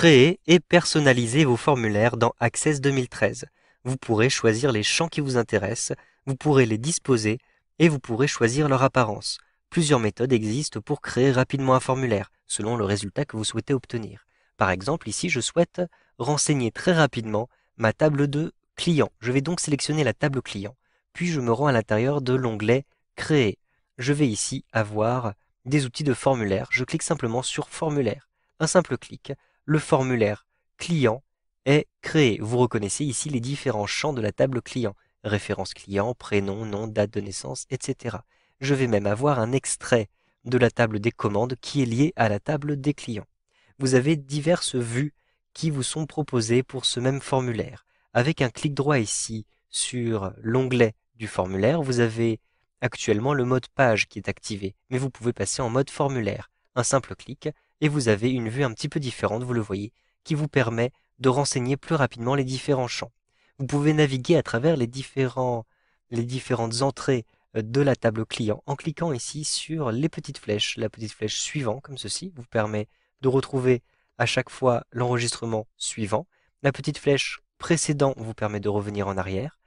Créer et personnaliser vos formulaires dans Access 2013. Vous pourrez choisir les champs qui vous intéressent, vous pourrez les disposer et vous pourrez choisir leur apparence. Plusieurs méthodes existent pour créer rapidement un formulaire, selon le résultat que vous souhaitez obtenir. Par exemple, ici, je souhaite renseigner très rapidement ma table de client. Je vais donc sélectionner la table client, puis je me rends à l'intérieur de l'onglet Créer. Je vais ici avoir des outils de formulaire. Je clique simplement sur Formulaire. Un simple clic, le formulaire client est créé. Vous reconnaissez ici les différents champs de la table client. Référence client, prénom, nom, date de naissance, etc. Je vais même avoir un extrait de la table des commandes qui est lié à la table des clients. Vous avez diverses vues qui vous sont proposées pour ce même formulaire. Avec un clic droit ici sur l'onglet du formulaire, vous avez actuellement le mode page qui est activé, mais vous pouvez passer en mode formulaire. Un simple clic et vous avez une vue un petit peu différente, vous le voyez, qui vous permet de renseigner plus rapidement les différents champs. Vous pouvez naviguer à travers les différentes entrées de la table client en cliquant ici sur les petites flèches. La petite flèche suivant, comme ceci, vous permet de retrouver à chaque fois l'enregistrement suivant. La petite flèche précédent vous permet de revenir en arrière.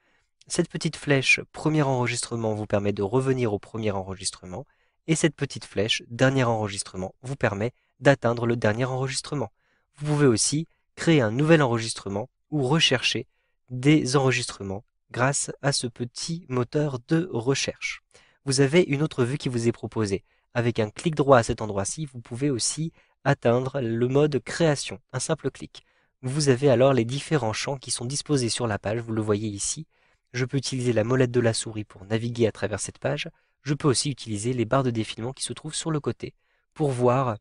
Cette petite flèche premier enregistrement vous permet de revenir au premier enregistrement. Et cette petite flèche dernier enregistrement vous permet d'atteindre le dernier enregistrement. Vous pouvez aussi créer un nouvel enregistrement ou rechercher des enregistrements grâce à ce petit moteur de recherche. Vous avez une autre vue qui vous est proposée. Avec un clic droit à cet endroit-ci, vous pouvez aussi atteindre le mode création, un simple clic. Vous avez alors les différents champs qui sont disposés sur la page, vous le voyez ici. Je peux utiliser la molette de la souris pour naviguer à travers cette page. Je peux aussi utiliser les barres de défilement qui se trouvent sur le côté pour voir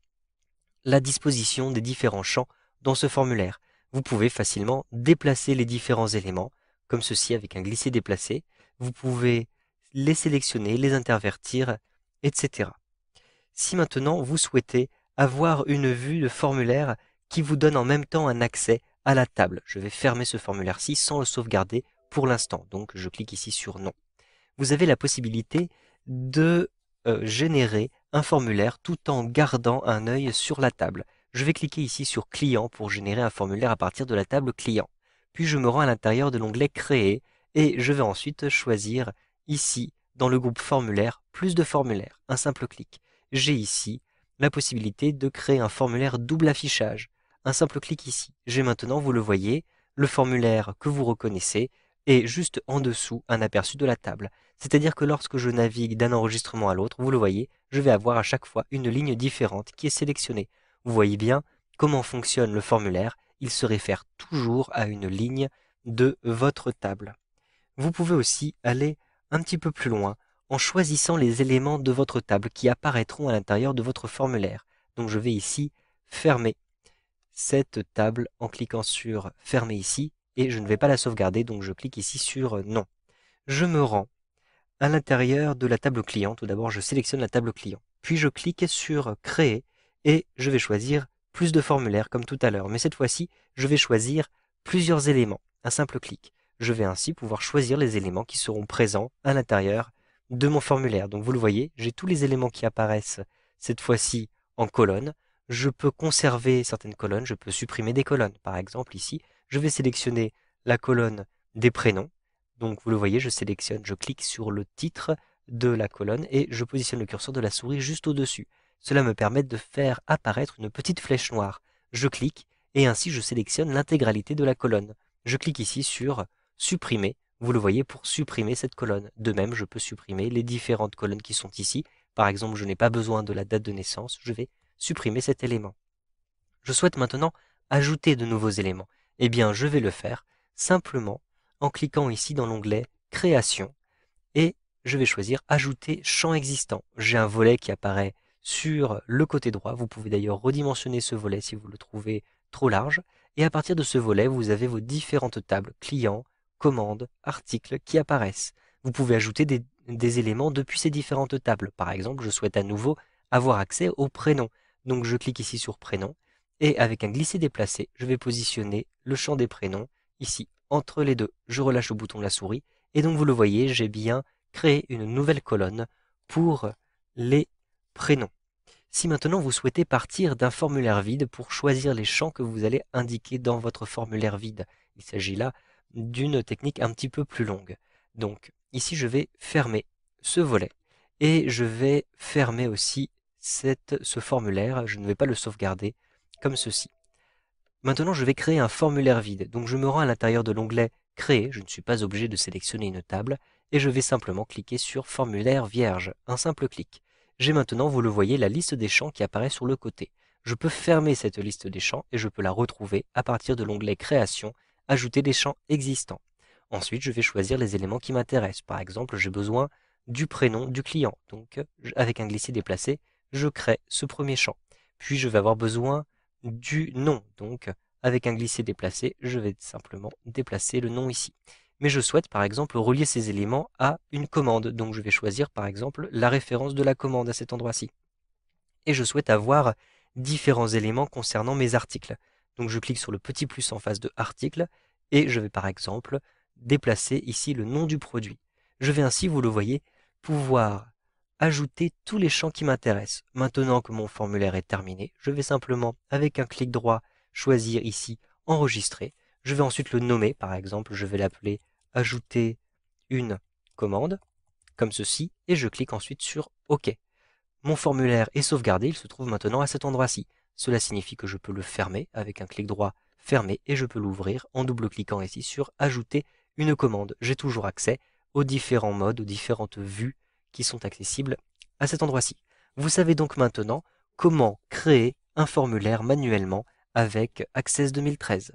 la disposition des différents champs dans ce formulaire. Vous pouvez facilement déplacer les différents éléments, comme ceci avec un glisser-déplacer. Vous pouvez les sélectionner, les intervertir, etc. Si maintenant vous souhaitez avoir une vue de formulaire qui vous donne en même temps un accès à la table, je vais fermer ce formulaire-ci sans le sauvegarder pour l'instant. Donc je clique ici sur non. Vous avez la possibilité de générer un formulaire tout en gardant un œil sur la table. Je vais cliquer ici sur client pour générer un formulaire à partir de la table client. Puis je me rends à l'intérieur de l'onglet créer et je vais ensuite choisir ici dans le groupe formulaire plus de formulaires. Un simple clic. J'ai ici la possibilité de créer un formulaire double affichage. Un simple clic ici. J'ai maintenant, vous le voyez, le formulaire que vous reconnaissez et juste en dessous un aperçu de la table. C'est-à-dire que lorsque je navigue d'un enregistrement à l'autre, vous le voyez, je vais avoir à chaque fois une ligne différente qui est sélectionnée. Vous voyez bien comment fonctionne le formulaire, il se réfère toujours à une ligne de votre table. Vous pouvez aussi aller un petit peu plus loin en choisissant les éléments de votre table qui apparaîtront à l'intérieur de votre formulaire. Donc je vais ici fermer cette table en cliquant sur fermer ici et je ne vais pas la sauvegarder donc je clique ici sur non. Je me rends à l'intérieur de la table client. Tout d'abord, je sélectionne la table client. Puis je clique sur créer et je vais choisir plus de formulaires comme tout à l'heure. Mais cette fois-ci, je vais choisir plusieurs éléments. Un simple clic. Je vais ainsi pouvoir choisir les éléments qui seront présents à l'intérieur de mon formulaire. Donc vous le voyez, j'ai tous les éléments qui apparaissent cette fois-ci en colonne. Je peux conserver certaines colonnes, je peux supprimer des colonnes. Par exemple ici, je vais sélectionner la colonne des prénoms. Donc vous le voyez, je sélectionne, je clique sur le titre de la colonne et je positionne le curseur de la souris juste au-dessus. Cela me permet de faire apparaître une petite flèche noire. Je clique et ainsi je sélectionne l'intégralité de la colonne. Je clique ici sur supprimer. Vous le voyez pour supprimer cette colonne. De même, je peux supprimer les différentes colonnes qui sont ici. Par exemple, je n'ai pas besoin de la date de naissance. Je vais supprimer cet élément. Je souhaite maintenant ajouter de nouveaux éléments. Eh bien, je vais le faire simplement en cliquant ici dans l'onglet Création et je vais choisir Ajouter champ existant. J'ai un volet qui apparaît sur le côté droit. Vous pouvez d'ailleurs redimensionner ce volet si vous le trouvez trop large. Et à partir de ce volet, vous avez vos différentes tables clients, commandes, articles qui apparaissent. Vous pouvez ajouter des éléments depuis ces différentes tables. Par exemple, je souhaite à nouveau avoir accès au prénom. Donc je clique ici sur prénom et avec un glisser-déplacer, je vais positionner le champ des prénoms ici entre les deux. Je relâche le bouton de la souris et donc vous le voyez, j'ai bien créé une nouvelle colonne pour les prénoms. Si maintenant vous souhaitez partir d'un formulaire vide pour choisir les champs que vous allez indiquer dans votre formulaire vide, il s'agit là d'une technique un petit peu plus longue. Donc ici je vais fermer ce volet et je vais fermer aussi ce formulaire, je ne vais pas le sauvegarder comme ceci. Maintenant je vais créer un formulaire vide, donc je me rends à l'intérieur de l'onglet Créer, je ne suis pas obligé de sélectionner une table, et je vais simplement cliquer sur Formulaire vierge, un simple clic. J'ai maintenant, vous le voyez, la liste des champs qui apparaît sur le côté. Je peux fermer cette liste des champs et je peux la retrouver à partir de l'onglet Création, Ajouter des champs existants. Ensuite, je vais choisir les éléments qui m'intéressent. Par exemple, j'ai besoin du prénom du client. Donc, avec un glisser déplacé, je crée ce premier champ. Puis, je vais avoir besoin du nom. Donc, avec un glisser déplacé, je vais simplement déplacer le nom ici. Mais je souhaite par exemple relier ces éléments à une commande. Donc je vais choisir par exemple la référence de la commande à cet endroit-ci. Et je souhaite avoir différents éléments concernant mes articles. Donc je clique sur le petit plus en face de article et je vais par exemple déplacer ici le nom du produit. Je vais ainsi, vous le voyez, pouvoir ajouter tous les champs qui m'intéressent. Maintenant que mon formulaire est terminé, je vais simplement, avec un clic droit, choisir ici Enregistrer. Je vais ensuite le nommer, par exemple, je vais l'appeler Ajouter une commande, comme ceci, et je clique ensuite sur OK. Mon formulaire est sauvegardé, il se trouve maintenant à cet endroit-ci. Cela signifie que je peux le fermer avec un clic droit, fermer, et je peux l'ouvrir en double-cliquant ici sur Ajouter une commande. J'ai toujours accès aux différents modes, aux différentes vues qui sont accessibles à cet endroit-ci. Vous savez donc maintenant comment créer un formulaire manuellement avec Access 2013.